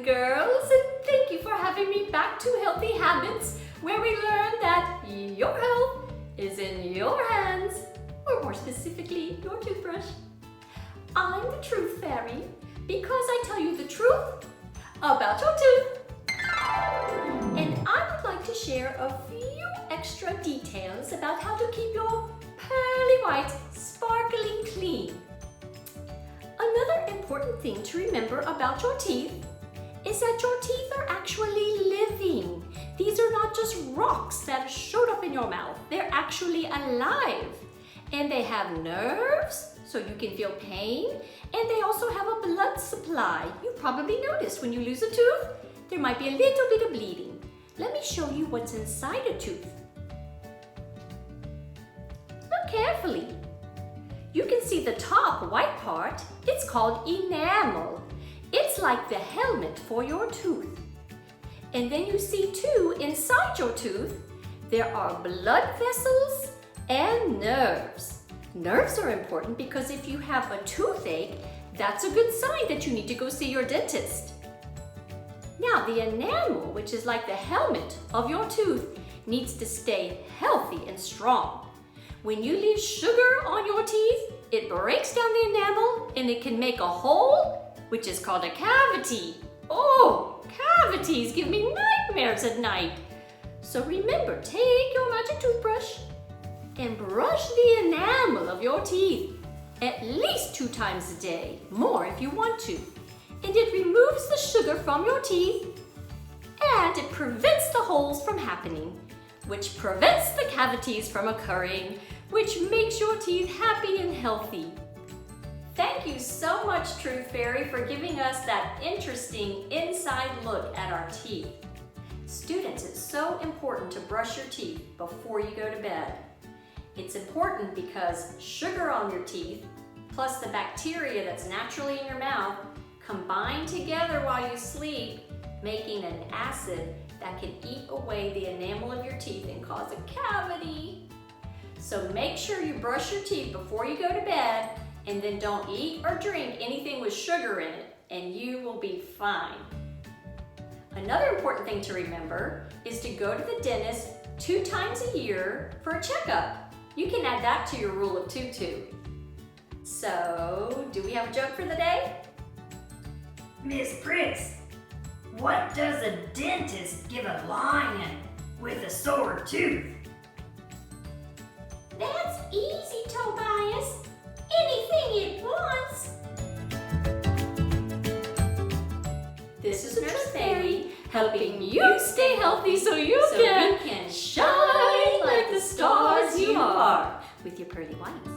and girls, and thank you for having me back to Healthy Habits, where we learn that your health is in your hands, or more specifically, your toothbrush. I'm the Truth Fairy because I tell you the truth about your tooth. And I would like to share a few extra details about how to keep your pearly white sparkling clean. Another important thing to remember about your teeth is that your teeth are actually living. These are not just rocks that showed up in your mouth. They're actually alive. And they have nerves, so you can feel pain. And they also have a blood supply. You probably noticed when you lose a tooth, there might be a little bit of bleeding. Let me show you what's inside a tooth. Look carefully. You can see the top white part. It's called enamel. It's like the helmet for your tooth. And then you see too, inside your tooth, there are blood vessels and nerves. Nerves are important because if you have a toothache, that's a good sign that you need to go see your dentist. Now, the enamel, which is like the helmet of your tooth, needs to stay healthy and strong. When you leave sugar on your teeth, it breaks down the enamel and it can make a hole, which is called a cavity. Oh, cavities give me nightmares at night. So remember, take your magic toothbrush and brush the enamel of your teeth at least 2 times a day, more if you want to. And it removes the sugar from your teeth and it prevents the holes from happening, which prevents the cavities from occurring, which makes your teeth happy and healthy. Thank you so much, Truth Fairy, for giving us that interesting inside look at our teeth. Students, it's so important to brush your teeth before you go to bed. It's important because sugar on your teeth, plus the bacteria that's naturally in your mouth, combine together while you sleep, making an acid that can eat away the enamel of your teeth and cause a cavity. So make sure you brush your teeth before you go to bed, and then don't eat or drink anything with sugar in it, and you will be fine. Another important thing to remember is to go to the dentist 2 times a year for a checkup. You can add that to your rule of 2 too. So, do we have a joke for the day? Miss Pritz, what does a dentist give a lion with a sore tooth? That's easy, Tobias. Anything it wants. This is Nurse Fairy helping you stay healthy so you can shine like the stars you are with your pearly whites.